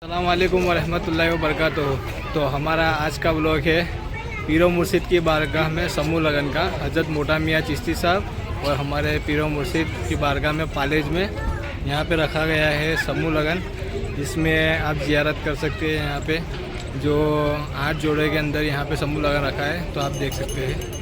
अस्सलाम वालेकुम वरहमतुल्लाहि वबरकातुहू। तो हमारा आज का ब्लॉग है पीरो मुर्शिद की बारगाह में समूह लगन का। हज़रत मोटा मियाँ चिश्ती साहब और हमारे पीरो मुर्शिद की बारगाह में पालेज में यहाँ पे रखा गया है समूह लगन, जिसमें आप ज़ियारत कर सकते हैं। यहाँ पे जो 8 जोड़े के अंदर यहाँ पे समूह लगन रखा है, तो आप देख सकते हैं।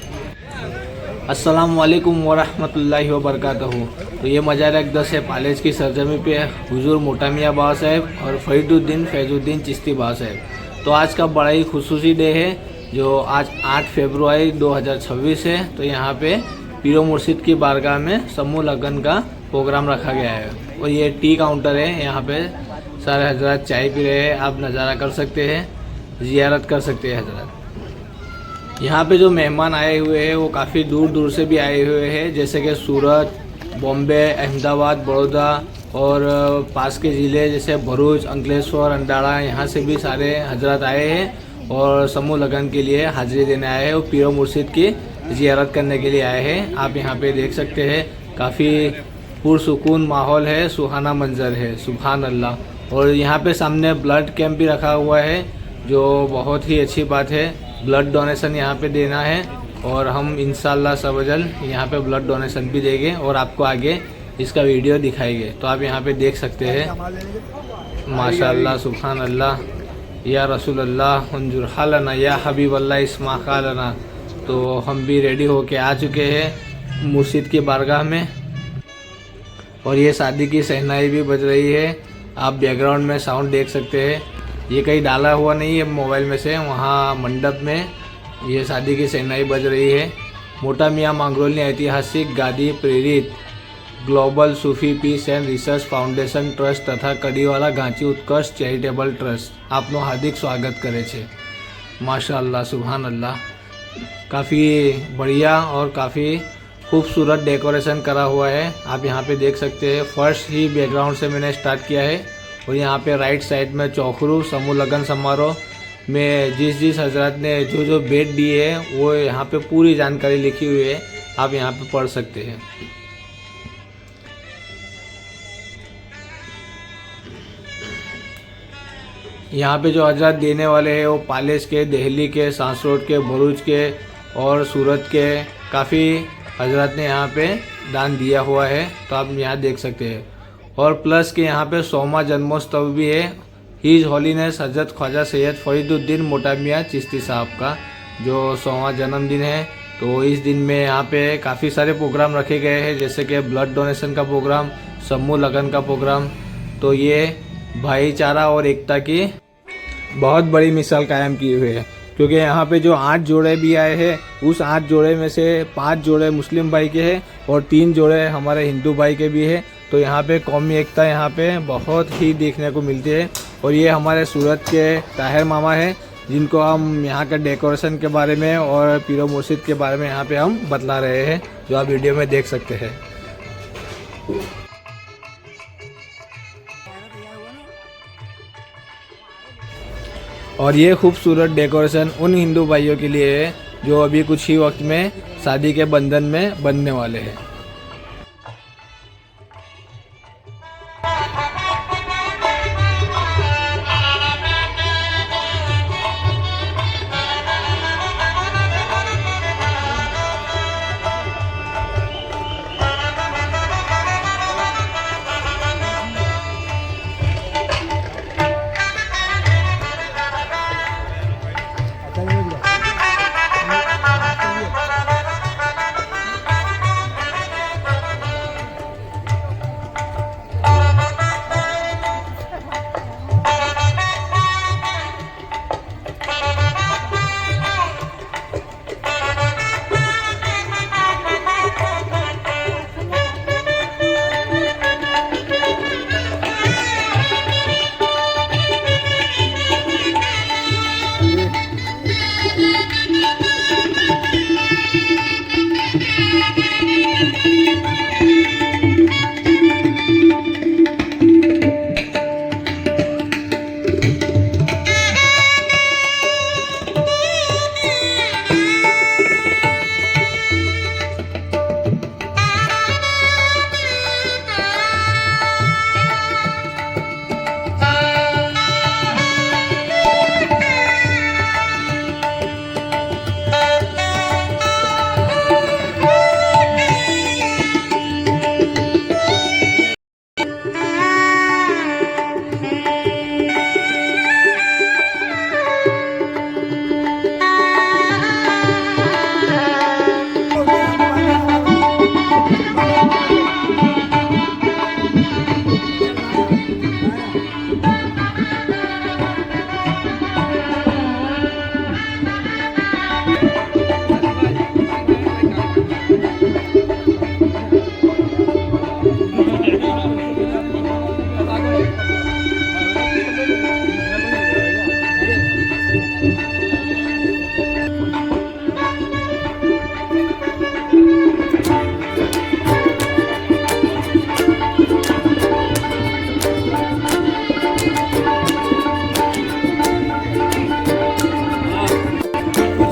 अस्सलाम वालेकुम वरहमतुल्लाहि वबरकातुहू। तो ये मज़ार अक़दस है पालेज की सरजमी पे हुजूर मोटा मियाँ बाबा साहब और फरीदुद्दीन फैजुद्दीन चिश्ती बाबा साहब। तो आज का बड़ा ही खुसूसी डे है, जो आज 8 फरवरी 2026 है। तो यहाँ पे पीरो मुर्शिद की बारगाह में समूह लगन का प्रोग्राम रखा गया है और ये टी काउंटर है। यहाँ पे सारे हजरत चाय पी रहे हैं, आप नज़ारा कर सकते हैं, ज़ियारत कर सकते हैं हजरत। यहाँ पे जो मेहमान आए हुए हैं वो काफ़ी दूर दूर से भी आए हुए हैं, जैसे कि सूरत, बॉम्बे, अहमदाबाद, बड़ौदा और पास के ज़िले जैसे भरूच, अंकलेश्वर, अंडाड़ा, यहाँ से भी सारे हजरत आए हैं और समूह लगन के लिए हाजिरी देने आए हैं और पीरो मुर्शिद की ज़ियारत करने के लिए आए हैं। आप यहाँ पे देख सकते हैं, काफ़ी पुरसुकून माहौल है, सुहाना मंजर है, सुभान अल्लाह। और यहाँ पे सामने ब्लड कैंप भी रखा हुआ है, जो बहुत ही अच्छी बात है। ब्लड डोनेशन यहाँ पे देना है और हम इंशाल्लाह सबजल यहाँ पे ब्लड डोनेशन भी देंगे और आपको आगे इसका वीडियो दिखाएंगे। तो आप यहाँ पे देख सकते हैं, माशाअल्लाह, सुभान अल्लाह, या रसूल अल्लाह उन्जुर हालना, या हबीब अल्लाह इस्मा खालना। तो हम भी रेडी होके आ चुके हैं मुर्शिद की बारगाह में और ये शादी की सहनाई भी बज रही है। आप बैकग्राउंड में साउंड देख सकते हैं, ये कहीं डाला हुआ नहीं है मोबाइल में से, वहाँ मंडप में ये शादी की सहनाई बज रही है। मोटा मियाँ मांगरोल ने ऐतिहासिक गादी प्रेरित global Sufi peace and research foundation trust तथा कड़ीवाला घांची उत्कर्ष चैरिटेबल ट्रस्ट आपનું हार्दिक स्वागत करे छे। माशाअल्लाह, सुभान अल्लाह, काफ़ी बढ़िया और काफ़ी खूबसूरत डेकोरेशन करा हुआ है। आप यहाँ पे देख सकते हैं, फर्स्ट ही बैकग्राउंड से मैंने स्टार्ट किया है और यहाँ पे राइट साइड में चौखरू समूह लगन समारोह में जिस हजरत ने जो भेंट दी है वो यहाँ पे पूरी जानकारी लिखी हुई है, आप यहाँ पे पढ़ सकते हैं। यहाँ पे जो हजरत देने वाले हैं वो पालेज के, दिल्ली के, सांसरोड के, भरूच के और सूरत के काफ़ी हजरत ने यहाँ पे दान दिया हुआ है, तो आप यहाँ देख सकते हैं। और प्लस के यहाँ पे 100वां जन्मोत्सव भी है हिज हॉलीनेस हजरत ख्वाजा सैयद फरीदुद्दीन मोटा मियाँ चिश्ती साहब का, जो 100वां जन्मदिन है। तो इस दिन में यहाँ पे काफ़ी सारे प्रोग्राम रखे गए हैं, जैसे कि ब्लड डोनेशन का प्रोग्राम, समूह लगन का प्रोग्राम। तो ये भाईचारा और एकता की बहुत बड़ी मिसाल कायम की हुई है, क्योंकि यहाँ पे जो 8 जोड़े भी आए हैं, उस 8 जोड़े में से 5 जोड़े मुस्लिम भाई के हैं और 3 जोड़े हमारे हिंदू भाई के भी हैं। तो यहाँ पे कौमी एकता यहाँ पे बहुत ही देखने को मिलती है। और ये हमारे सूरत के ताहिर मामा हैं, जिनको हम यहाँ के डेकोरेशन के बारे में और पीरो मुर्शिद के बारे में यहाँ पे हम बतला रहे हैं, जो आप वीडियो में देख सकते हैं। और ये खूबसूरत डेकोरेशन उन हिंदू भाइयों के लिए है जो अभी कुछ ही वक्त में शादी के बंधन में बंधने वाले हैं।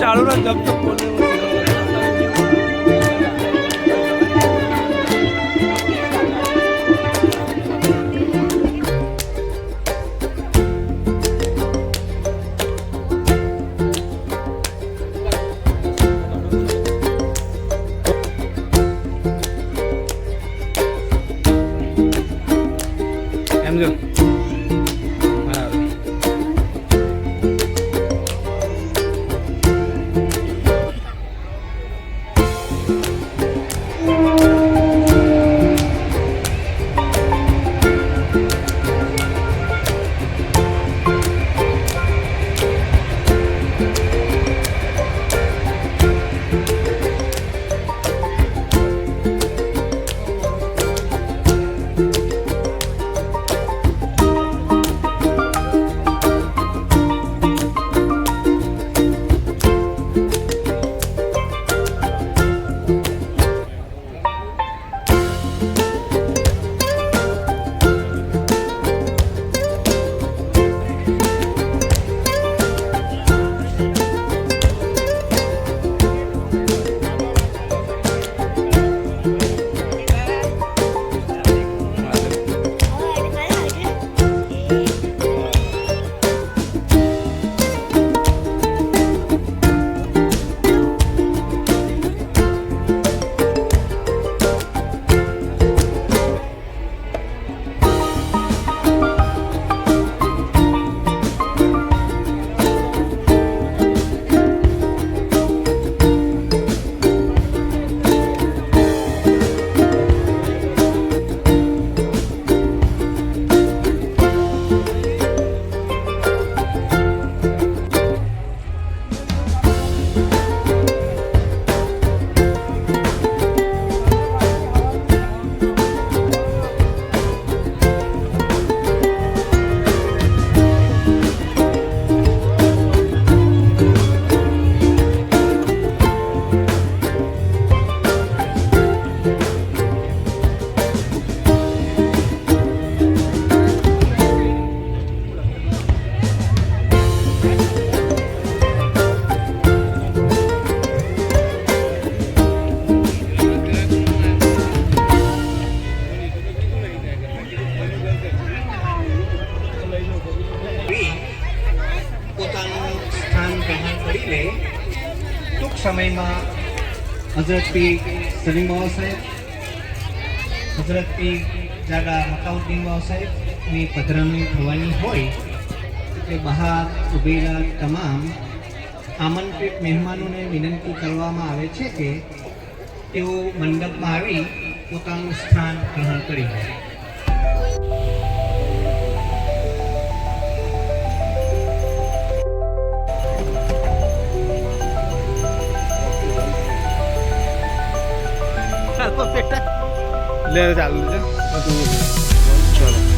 चालू रख जब तक बोले એમ જો ટૂંક સમયમાં હઝરત પીર સલીમ બાવા સાહેબ, હઝરત પીર જાગા મકાઉદ્દીન બાવા સાહેબની પધરામણી થવાની હોય એટલે બહાર ઉભેલા તમામ આમંત્રિત મહેમાનોને વિનંતી કરવામાં આવે છે કે તેઓ મંડપમાં આવી પોતાનું સ્થાન ગ્રહણ કરી લે. ले चालू चलो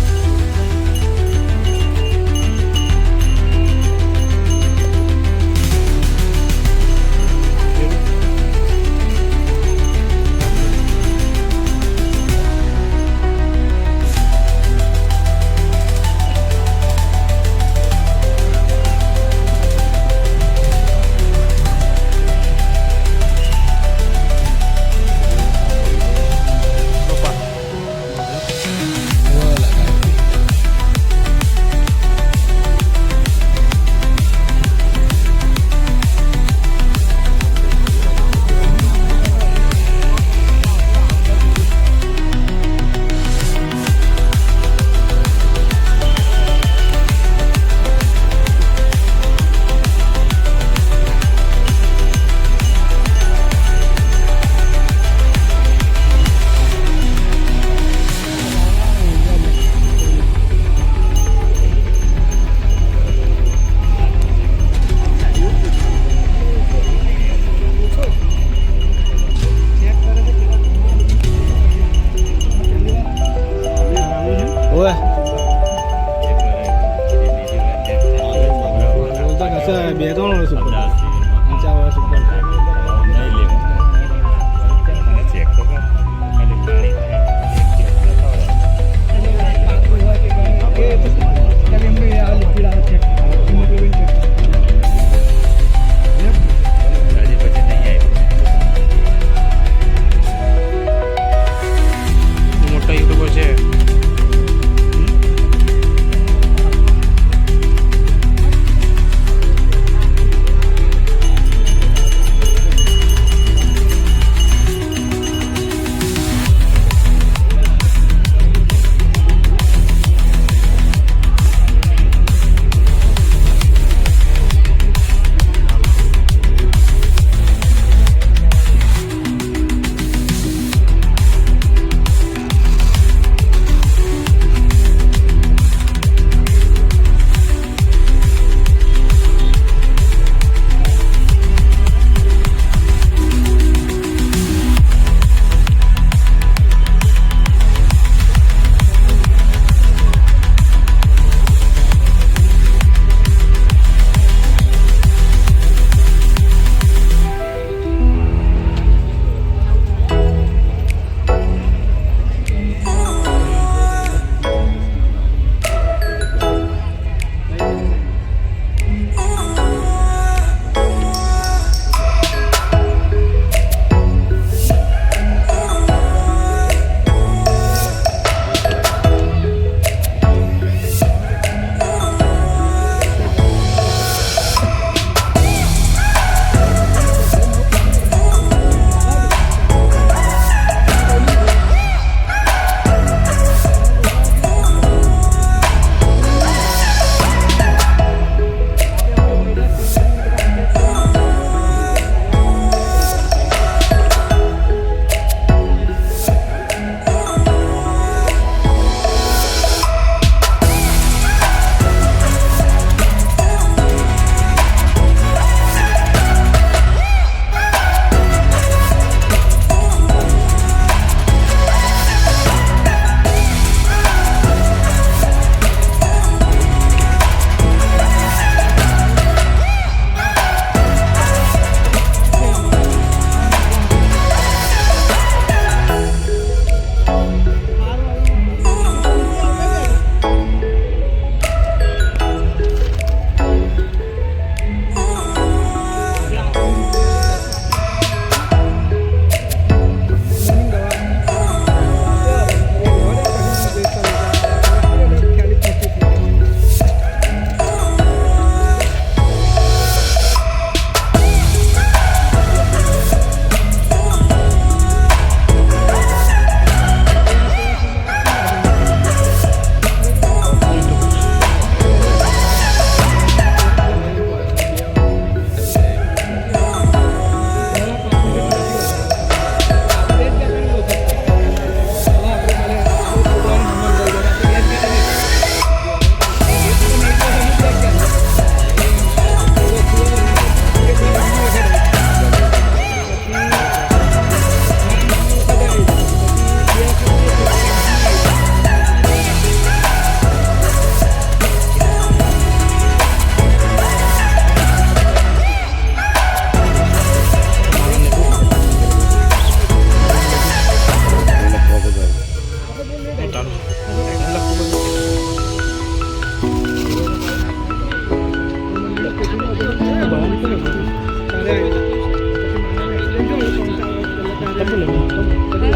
2-3 વર્ષ ઉપર 50 50 વર્ષ ઉપર નહીં લેવું મને ચેક તો કર ખાલી પાણી હજી પછી નહીં આવ્યું મોટા યુટ્યુબર છે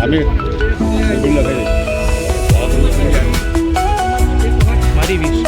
Amir, Abdullah Bhai. મારી વીસ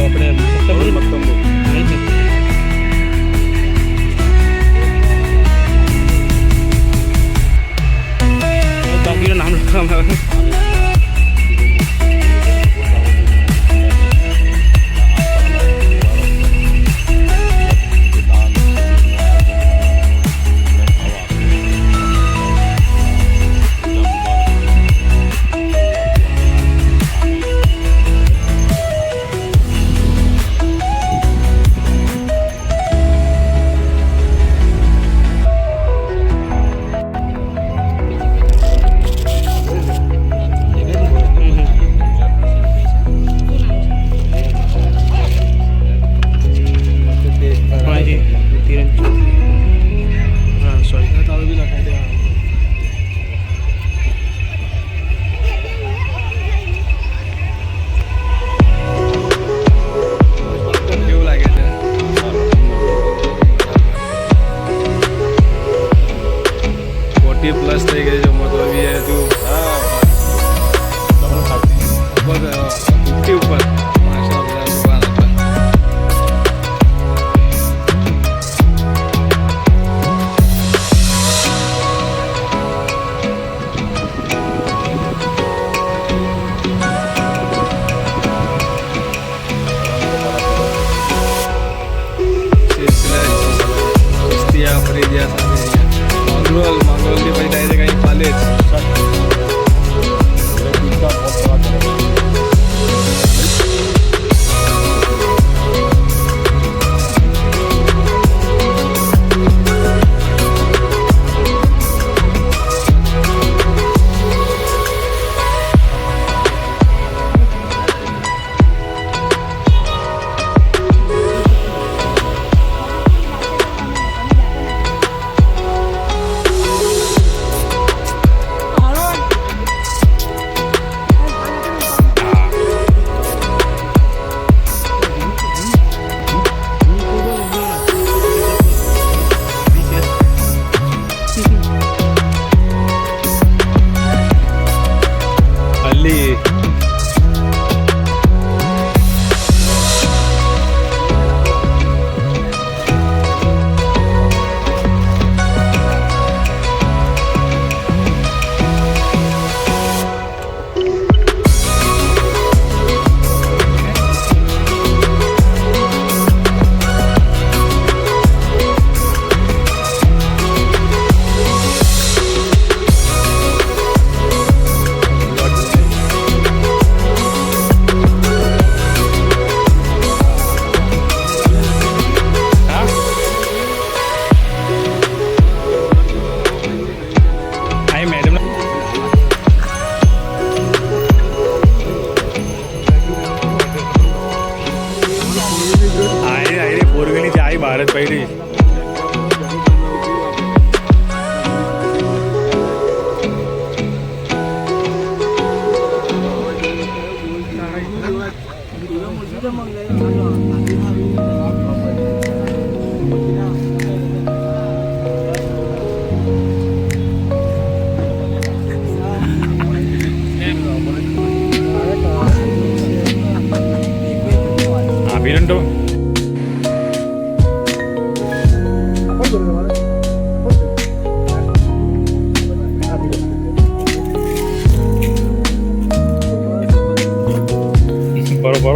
આપણે મક્તમ બાકીનું નામ લખવામાં આવે કેવું લાગે છે? 40+ થઈ ગઈ છે ઉંમર તો બી હજુ લગભગ 50 ઉપર માશાઅલ્લાહ સુભાનઅલ્લાહ. ચિસ્તિયા ફરીદિયા સાથે માંગરોળથી પછી ડાયરેક્ટ અહીં પાલેજ. ભારત પૈડી આપીને બરોબર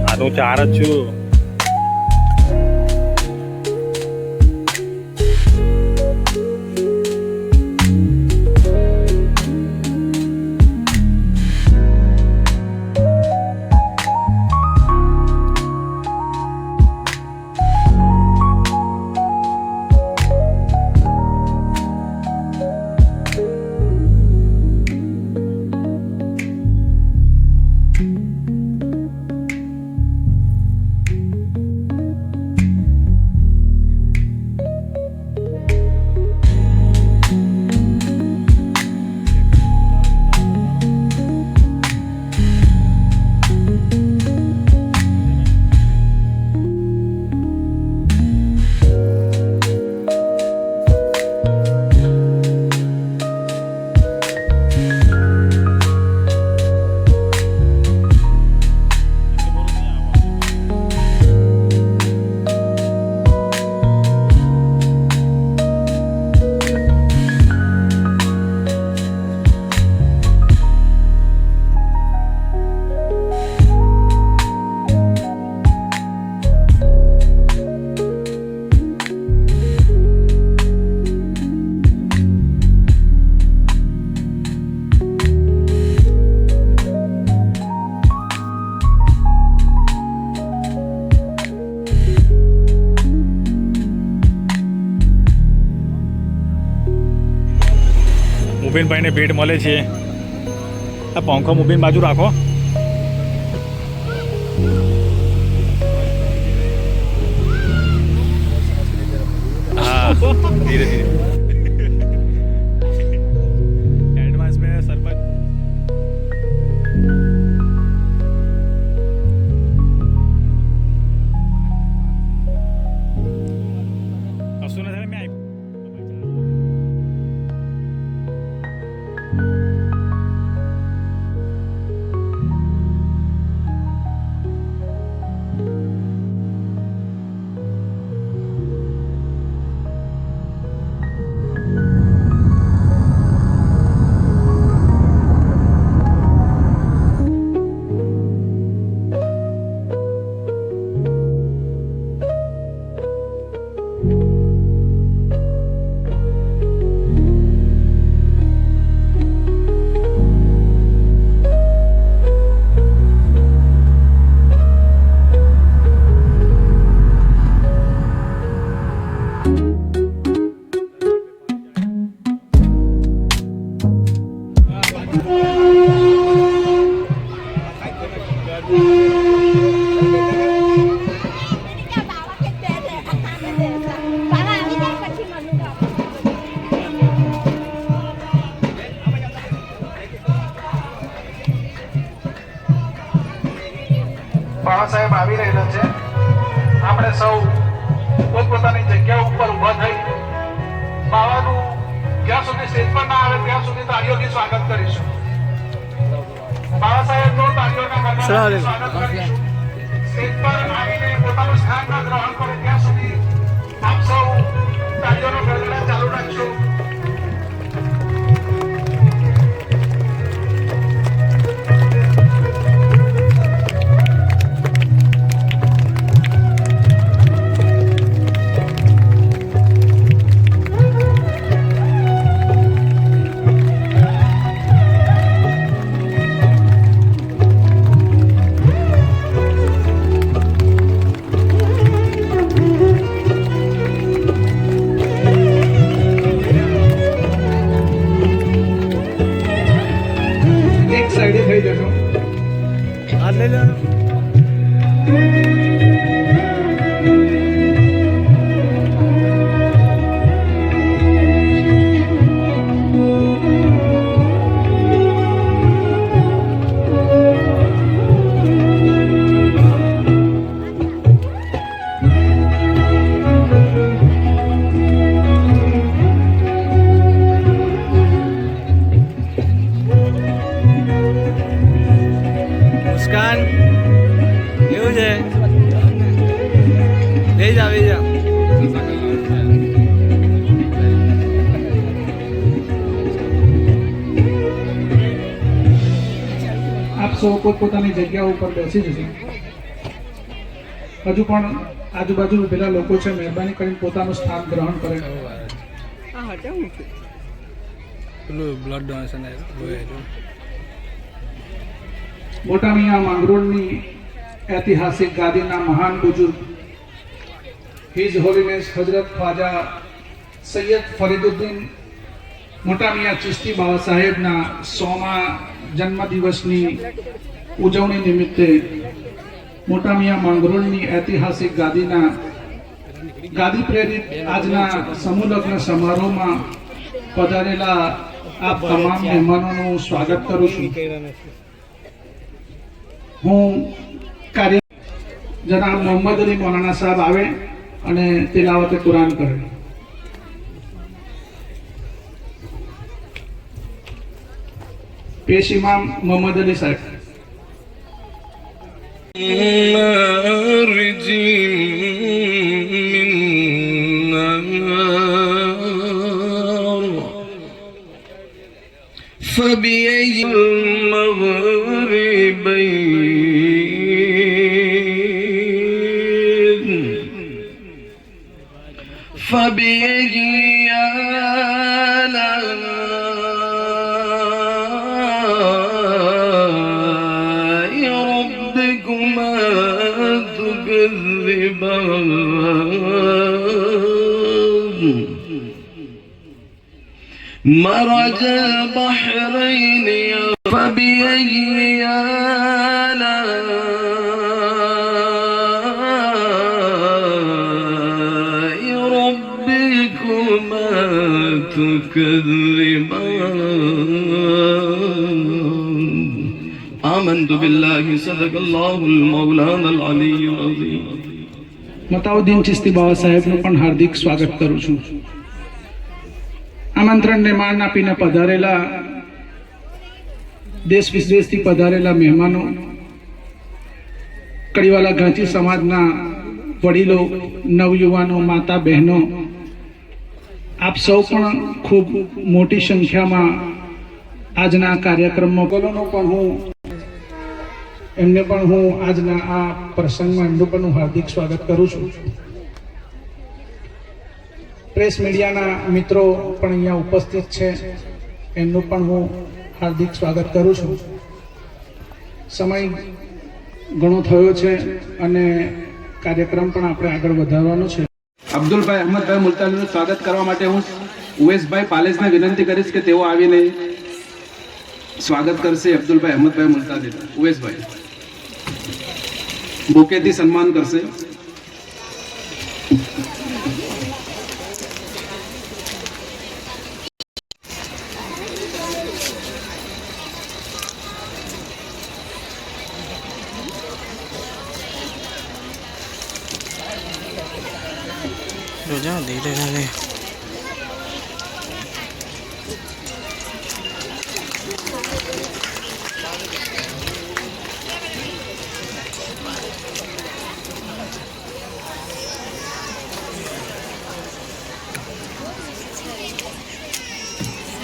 આ તો 4 જ છું. મુબીનભાઈને ભેટ મળે છે. આ પંખો મુબીન બાજુ રાખો. हाँ धीरे धीरे एडवांस में सरपंच सुना था मैं બાળાસાહેબ આવી રહેલા છે. આપણે સૌ પોતપોતાની જગ્યા ઉપર ઊભા થઈ બાવાનું જ્યાં સુધી સ્ટેજ પર ના આવે ત્યાં સુધી તાળીઓથી સ્વાગત કરીશું. બાળાસાહેબનું તાળીઓના ગણગણાટથી સ્વાગત કરીશું. સ્ટેજ પર આવીને પોતાનું સ્થાન ના ગ્રહણ કરે ત્યાં સુધી આપ સૌ તાળીઓનો ગણગણાટ ચાલુ રાખશો. સાઈડે થઈ જશો. હાથ લઈ લો. મુસ્કાન કેવું છે? લઈ જાઓ લઈ જાઓ. આપ સૌ પોતપોતાની જગ્યા ઉપર બેસી જશે. હજુ પણ આજુબાજુ ઉભેલા લોકો છે, મહેરબાની કરીને પોતાનું સ્થાન ગ્રહણ કરે. પેલું બ્લડ ડોનેશન આવ્યું. મોટા મિયા માંગરોળની ઐતિહાસિક ગાદીના મહાન બુજુર્ગ હિઝ હોલીનેસ હજરત ખ્વાજા સૈયદ ફરીદુદ્દીન મોટા મિયા ચિશ્તી બાબા સાહેબના 100મા જન્મદિવસની ઉજવણી નિમિત્તે મોટા મિયા માંગરોળની ઐતિહાસિક ગાદી પ્રેરિત આજના સમૂહ લગ્ન સમારોહમાં પધારેલા આપ તમામ મહેમાનોનું સ્વાગત કરું છું. હું કાર્ય જનાબ મોહમ્મદ અલી મૌલાના સાહેબ આવે અને તિલાવત કુરાન કરે. પેશ ઇમામ મોહમ્મદ અલી સાહેબ. فبأي المغربين فبأي آلاء ربكما تكذبان مرج البحرين فبأي آلاء ربكما تكذبان آمنت بالله صدق الله المولانا العلي العظيم. મતાઉદ્દીન ચિસ્તી બાવા સાહેબનું પણ હાર્દિક સ્વાગત કરું છું. આમંત્રણને માન આપીને પધારેલા દેશ વિદેશથી પધારેલા મહેમાનો, કડીવાલા ઘાંચી સમાજના વડીલો, નવયુવાનો, માતા બહેનો, આપ સૌ પણ ખૂબ મોટી સંખ્યામાં આજના કાર્યક્રમમાં બોલોનો પણ હું એમને પણ હું આજના આ પ્રસંગમાં એમનું પણ હું હાર્દિક સ્વાગત કરું છું. પ્રેસ મીડિયાના મિત્રો પણ અહીંયા ઉપસ્થિત છે, એમનું પણ હું હાર્દિક સ્વાગત કરું છું. સમય ઘણો થયો છે અને કાર્યક્રમ પણ આપણે આગળ વધારવાનો છે. અબ્દુલભાઈ અહમદભાઈ મુલતાનીનું સ્વાગત કરવા માટે હું ઉવેશભાઈ પાલેજને વિનંતી કરીશ કે તેઓ આવીને સ્વાગત કરશે. અબ્દુલભાઈ અહમદભાઈ મુલતાની ઉવેશભાઈ બુકેથી સન્માન કરશે.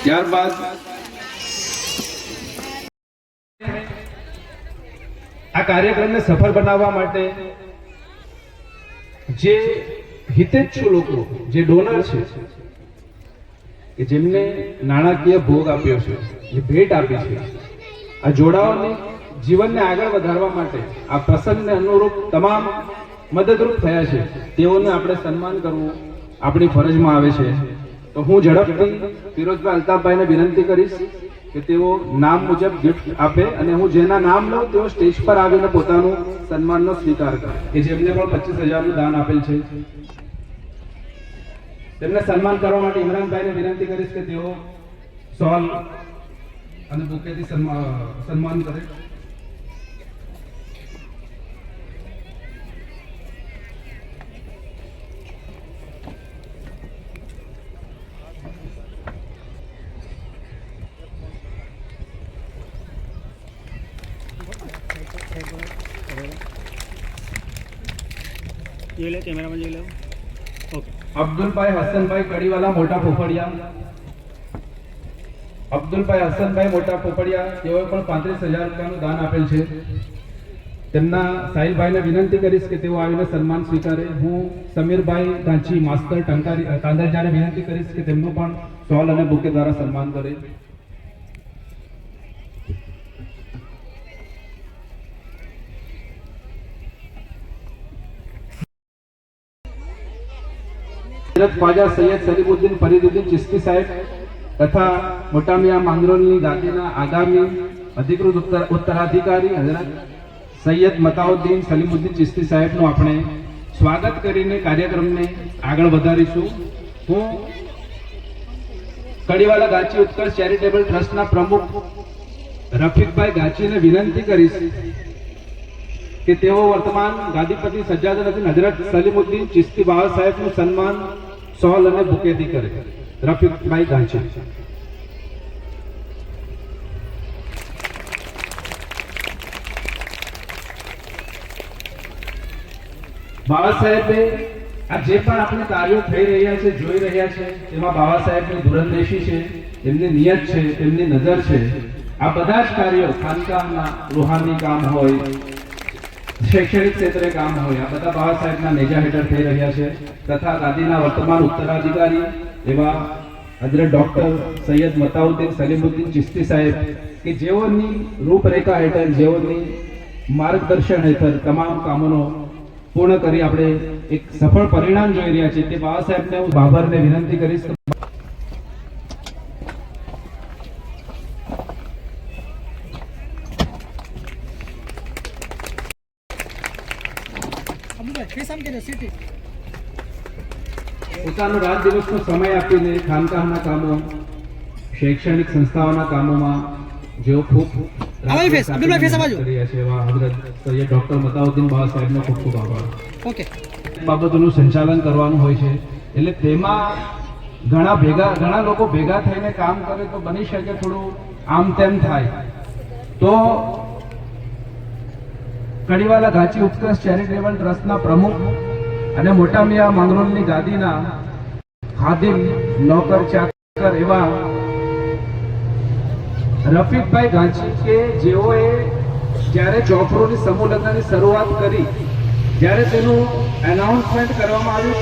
ત્યારબાદ આ કાર્યક્રમને સફળ બનાવવા માટે જે હિતેચ્છુ લોકો, જે ડોનર છે, કે જેમને નાણાકીય ભોગ આપ્યો છે, જે ભેટ આપી છે, આ જોડાઓને જીવનને આગળ વધારવા માટે આ પ્રસંગને અનુરૂપ તમામ મદદરૂપ થયા છે, તેઓને આપણે સન્માન કરવું આપણી ફરજમાં આવે છે. તો હું ઝડપથી ફિરોઝભાઈ અલ્તાફભાઈને વિનંતી કરીશ કે તેઓ નામ મુજબ ગિફ્ટ આપે અને હું જેના નામ લઉં તેઓ સ્ટેજ પર આવીને પોતાનું સન્માનનો સ્વીકાર કરે, કે જેમને પણ 25,000નું દાન આપેલ છે. તેમને સન્માન કરવા માટે ઇમરાનભાઈને વિનંતી કરીશ કે તેઓ સોલ અને બુકેથી સન્માન કરે. અબ્દુલભાઈ હસનભાઈ કડીવાલા મોટા પોપડિયા, અબ્દુલભાઈ હસનભાઈ મોટા પોપડિયા, તેઓએ પણ 35,000 રૂપિયાનું દાન આપેલ છે. તેમના સાહિલભાઈને વિનંતી કરીશ કે તેઓ આવીને સન્માન સ્વીકારે. હું સમીરભાઈ ગાંચી માસ્ટર કાંદરજાને વિનંતી કરીશ કે તેમનું પણ સ્ટોલ અને બુકે દ્વારા સન્માન કરે. ખ્વાજા સૈયદ સલીમુદ્દીન ફરીદુદ્દીન ચિશ્તી સાહેબ તથા મોટા મિયા માંગરોળની ગાદીના આગામી અધિકૃત ઉત્તરાધિકારી હઝરત સૈયદ મતાઉદ્દીન સલીમુદ્દીન ચિશ્તી સાહેબનું આપણે સ્વાગત કરીને કાર્યક્રમને આગળ વધારીશું. હું કડીવાલા ગાંચી ઉત્કર્ષ ચેરિટેબલ ટ્રસ્ટના પ્રમુખ રફીકભાઈ ગાંચીને વિનંતી કરીશ કે તેઓ વર્તમાન ગાદીપતિ સજ્જાદુદ્દીન હઝરત સલીમુદ્દીન ચિશ્તી બાવા સાહેબનું સન્માન સોલ અને બુકેથી કરે. રફીકભાઈ ગાંચી. બાવા સાહેબે આ જે પણ આપણે કાર્યો થઈ રહ્યા છે, જોઈ રહ્યા છે, તેમાં બાવા સાહેબની દૂરંદેશી છે, એમની નિયત છે, એમની નજર છે. આ બધા જ કાર્યો ખાનકાહના રૂહાની કામ હોય, શૈક્ષણિક ક્ષેત્રે કામ હોય, આ બધા બાવા સાહેબના નેજા હેઠળ થઈ રહ્યા છે. તથા ગાદીના વર્તમાન ઉત્તરાધિકારી એવા હઝરત ડોક્ટર સૈયદ મતાઉદ્દીન સલીમુદ્દીન ચિશ્તી સાહેબ, કે જેઓની રૂપરેખા હેઠળ, જેઓની માર્ગદર્શન હેઠળ તમામ કામોનો પૂર્ણ કરી આપણે એક સફળ પરિણામ જોઈ રહ્યા છીએ, તે બાવા સાહેબને હું બાબરને વિનંતી કરીશ. પોતાનો રાત દિવસનો સમય આપીને ખાનકાહના કામો, શૈક્ષણિક સંસ્થાઓના કામોમાં જેઓ ખૂબ રાત દિવસ આપીને મહેનત કરી રહ્યા છે એવા હઝરત સૈયદ ડૉક્ટર મતાઉદ્દીન બાવા સાહેબનો ખૂબ ખૂબ આભાર. બાબતોનું સંચાલન કરવાનું હોય છે એટલે તેમાં ઘણા લોકો ભેગા થઈને કામ કરે તો બની શકે થોડું આમ તેમ થાય. તો કડીવાલા ઘાંચી ઉત્કર્ષ ચેરિટેબલ ટ્રસ્ટના પ્રમુખ અને મોટા મિયા માંગરોળની ગાદીના ખાદિમ નોકર ચાકર એવા રફીકભાઈ ઘાંચી કે જેઓએ જ્યારે ચોપરોની સમૂહ લગ્નની શરૂઆત કરી, જ્યારે તેનું એનાઉન્સમેન્ટ કરવામાં આવ્યું